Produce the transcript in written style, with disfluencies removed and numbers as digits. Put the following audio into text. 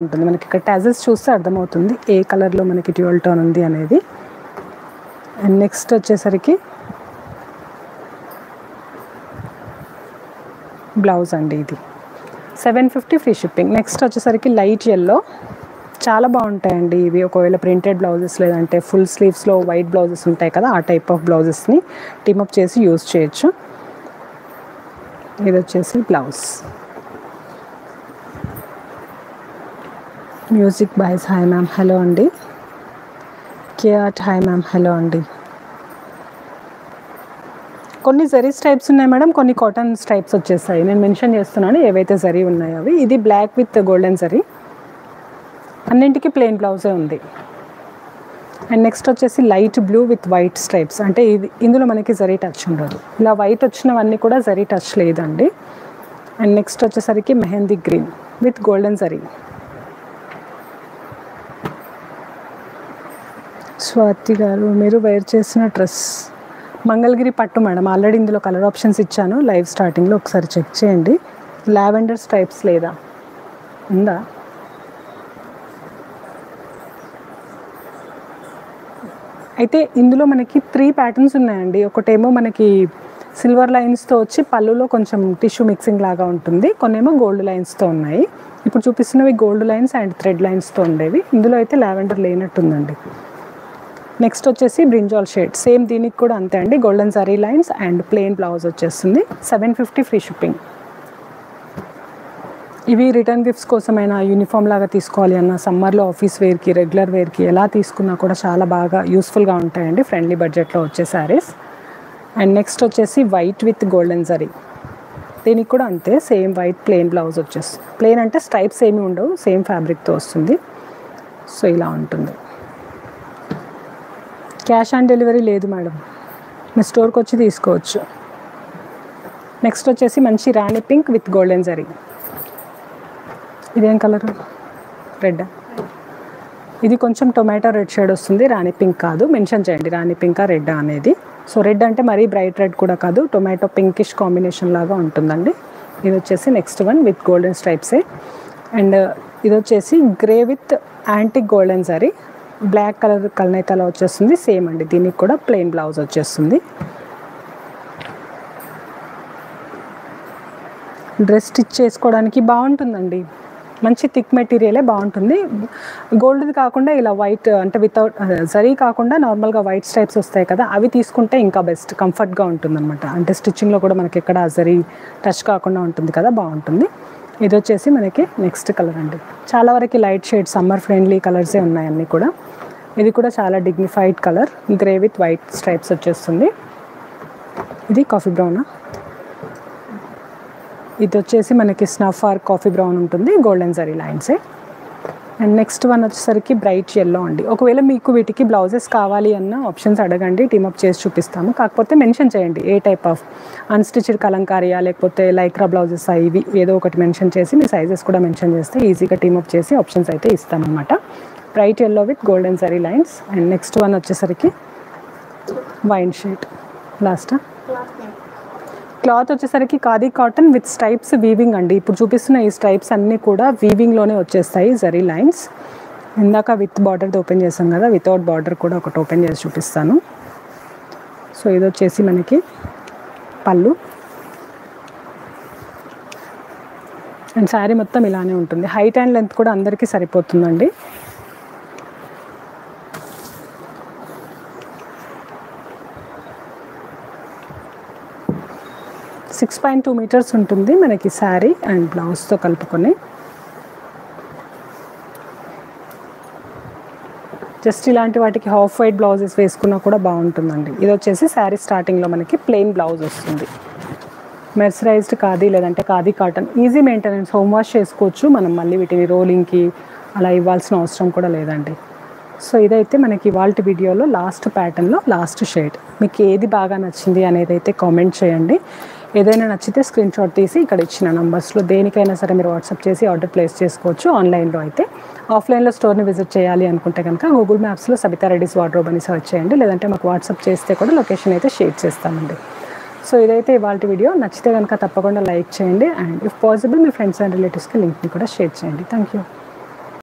ఉంటుంది. మనకి ఇక్కడ టాజెస్ చూస్తే అర్థమవుతుంది ఏ కలర్లో మనకి డ్యూయల్ టోన్ ఉంది అనేది. అండ్ నెక్స్ట్ వచ్చేసరికి బ్లౌజ్ అండి, ఇది 750 ఫ్రీ షిప్పింగ్. నెక్స్ట్ వచ్చేసరికి లైట్ ఎల్లో, చాలా బాగుంటాయండి ఇవి. ఒకవేళ ప్రింటెడ్ బ్లౌజెస్ లేదంటే ఫుల్ స్లీవ్స్లో వైట్ బ్లౌజెస్ ఉంటాయి కదా, ఆ టైప్ ఆఫ్ బ్లౌజెస్ని టీమప్ చేసి యూజ్ చేయొచ్చు. ఇది వచ్చేసి blouse. Music boys hi ma'am, hello అండి. కేఆర్ట్ హాయ్ మ్యామ్, హలో అండి. కొన్ని జరీ స్ట్రైప్స్ ఉన్నాయి మేడం, కొన్ని కాటన్ స్ట్రైప్స్ వచ్చేసాయి. నేను మెన్షన్ చేస్తున్నాను ఏవైతే జరీ ఉన్నాయో అవి. ఇది బ్లాక్ విత్ గోల్డెన్ జరీ, అన్నింటికి ప్లెయిన్ బ్లౌజే ఉంది. అండ్ నెక్స్ట్ వచ్చేసి light blue with white stripes, అంటే ఇది ఇందులో మనకి జరీ టచ్ ఉండదు. ఇలా వైట్ వచ్చినవన్నీ కూడా జరీ టచ్ లేదండి. అండ్ నెక్స్ట్ వచ్చేసరికి mehndi green with golden zari. Swathi గారు, మీరు వేర్ చేసిన డ్రెస్ మంగళగిరి పట్టు మేడం. ఆల్రెడీ ఇందులో కలర్ ఆప్షన్స్ ఇచ్చాను లైవ్ స్టార్టింగ్లో, ఒకసారి చెక్ చేయండి. లావెండర్ స్ట్రైప్స్ లేదా, ఉందా? అయితే ఇందులో మనకి 3 ప్యాటర్న్స్ ఉన్నాయండి. ఒకటేమో మనకి సిల్వర్ లైన్స్తో వచ్చి పళ్ళులో కొంచెం టిష్యూ మిక్సింగ్ లాగా ఉంటుంది, కొన్నేమో గోల్డ్ లైన్స్తో ఉన్నాయి. ఇప్పుడు చూపిస్తున్నవి గోల్డ్ లైన్స్ అండ్ థ్రెడ్ లైన్స్తో ఉండేవి. ఇందులో అయితే లావెండర్ లేనట్టుందండి. నెక్స్ట్ వచ్చేసి బ్రింజాల్ షేడ్, సేమ్ దీనికి కూడా అంతే అండి, golden zari lines and plain blouse వచ్చేస్తుంది. 750 ఫ్రీ షిప్పింగ్. ఇవి రిటర్న్ గిఫ్ట్స్ కోసమైనా, యూనిఫామ్ లాగా తీసుకోవాలి అన్న, సమ్మర్లో ఆఫీస్ వేర్కి, రెగ్యులర్ వేర్కి ఎలా తీసుకున్నా కూడా చాలా బాగా యూస్ఫుల్గా ఉంటాయండి, ఫ్రెండ్లీ బడ్జెట్లో వచ్చే శారీస్. అండ్ నెక్స్ట్ వచ్చేసి వైట్ విత్ గోల్డెన్ జరీ, దీనికి కూడా అంతే, సేమ్ వైట్ ప్లెయిన్ బ్లౌజ్ వచ్చేస్తుంది. ప్లెయిన్ అంటే స్ట్రైప్స్ ఏమీ ఉండవు, సేమ్ ఫ్యాబ్రిక్తో వస్తుంది. సో ఇలా ఉంటుంది. క్యాష్ ఆన్ డెలివరీ లేదు మేడం, మీ స్టోర్కి వచ్చి తీసుకోవచ్చు. నెక్స్ట్ వచ్చేసి మంచి రాణి పింక్ విత్ గోల్డెన్ జరీ. ఇదేం కలరు? రెడ్. ఇది కొంచెం టొమాటో రెడ్ షేడ్ వస్తుంది, రాణి పింక్ కాదు. మెన్షన్ చేయండి రాణి పింకా రెడ్ అనేది. సో రెడ్ అంటే మరీ బ్రైట్ రెడ్ కూడా కాదు, టొమాటో పింకిష్ కాంబినేషన్ లాగా ఉంటుందండి. ఇది వచ్చేసి నెక్స్ట్ వన్ విత్ గోల్డెన్ స్ట్రైప్సే. అండ్ ఇది వచ్చేసి grey with antique golden zari, black colour కల్నేతలో వచ్చేస్తుంది. సేమ్ అండి, దీనికి కూడా ప్లెయిన్ బ్లౌజ్ వచ్చేస్తుంది. డ్రెస్ స్టిచ్ చేసుకోవడానికి బాగుంటుందండి, మంచి థిక్ మెటీరియలే బాగుంటుంది. గోల్డ్ది కాకుండా ఇలా వైట్ అంటే వితౌట్ జరీ కాకుండా నార్మల్గా వైట్ స్ట్రైప్స్ వస్తాయి కదా, అవి తీసుకుంటే ఇంకా బెస్ట్, కంఫర్ట్గా ఉంటుందన్నమాట. అంటే స్టిచ్చింగ్లో కూడా మనకి ఎక్కడ జరీ టచ్ కాకుండా ఉంటుంది కదా, బాగుంటుంది. ఇది వచ్చేసి మనకి నెక్స్ట్ కలర్ అండి. చాలా వరకు లైట్ షేడ్ సమ్మర్ ఫ్రెండ్లీ కలర్సే ఉన్నాయి అన్నీ కూడా. ఇది కూడా చాలా dignified colour, grey with white stripes వచ్చేస్తుంది. ఇది కాఫీ బ్రౌనా, ఇది వచ్చేసి మనకి స్నఫ్ ఆర్ కాఫీ బ్రౌన్ ఉంటుంది, గోల్డెన్ జరీ లైన్సే. అండ్ నెక్స్ట్ వన్ వచ్చేసరికి బ్రైట్ ఎల్లో అండి. ఒకవేళ మీకు వీటికి బ్లౌజెస్ కావాలి అన్న ఆప్షన్స్ అడగండి, టీమప్ చేసి చూపిస్తాము. కాకపోతే మెన్షన్ చేయండి ఏ టైప్ ఆఫ్ అన్స్టిచ్డ్ కలంకారియా లేకపోతే లైక్రా బ్లౌజెస్, ఇవి ఏదో ఒకటి మెన్షన్ చేసి మీ సైజెస్ కూడా మెన్షన్ చేస్తే ఈజీగా టీమప్ చేసి ఆప్షన్స్ అయితే ఇస్తామన్నమాట. Bright yellow with golden zari lines. And next one వచ్చేసరికి వైన్ షేడ్. లాస్ట్ క్లాత్ వచ్చేసరికి khadi cotton with stripes weaving అండి. ఇప్పుడు చూపిస్తున్న ఈ స్ట్రైప్స్ అన్నీ కూడా వీవింగ్లోనే వచ్చేస్తాయి, జరీ లైన్స్. ఇందాక విత్ బార్డర్ది ఓపెన్ చేసాం కదా, వితౌట్ బార్డర్ కూడా ఒకటి ఓపెన్ చేసి చూపిస్తాను. సో ఇది వచ్చేసి మనకి పళ్ళు. అండ్ శారీ మొత్తం ఇలానే ఉంటుంది. హైట్ అండ్ లెంత్ కూడా అందరికీ సరిపోతుందండి. సిక్స్ 6.2 మీటర్స్ ఉంటుంది మనకి శారీ అండ్ బ్లౌజ్తో కలుపుకొని. జస్ట్ ఇలాంటి వాటికి హాఫ్ వైట్ బ్లౌజెస్ వేసుకున్నా కూడా బాగుంటుందండి. ఇది వచ్చేసి శారీ స్టార్టింగ్లో మనకి ప్లెయిన్ బ్లౌజ్ వస్తుంది. మెర్సరైజ్డ్ ఖాదీ లేదంటే khadi cotton, easy maintenance, home wash చేసుకోవచ్చు మనం. మళ్ళీ వీటిని రోలింగ్కి అలా ఇవ్వాల్సిన అవసరం కూడా లేదండి. సో ఇదైతే మనకి ఇవాళ వీడియోలో లాస్ట్ ప్యాటర్న్లో లాస్ట్ షేడ్. మీకు ఏది బాగా నచ్చింది అనేది అయితే కామెంట్ చేయండి. ఏదైనా నచ్చితే స్క్రీన్ షాట్ తీసి ఇక్కడ ఇచ్చిన నంబర్స్లో దేనికైనా సరే మీరు వాట్సాప్ చేసి ఆర్డర్ ప్లేస్ చేసుకోవచ్చు. ఆన్లైన్లో అయితే, ఆఫ్లైన్లో స్టోర్ని విజిట్ చేయాలి అనుకుంటే కనుక గూగుల్ మ్యాప్స్లో సబితా రెడ్డిస్ వార్డ్రోబ్ అని సర్చ్ చేయండి, లేదంటే మాకు వాట్సాప్ చేస్తే కూడా లొకేషన్ అయితే షేర్ చేస్తామండి. సో ఇదైతే ఇవాళ వీడియో. నచ్చితే కనుక తప్పకుండా లైక్ చేయండి and if possible me friends and రిలేటివ్స్కి లింక్ని కూడా షేర్ చేయండి. Thank you.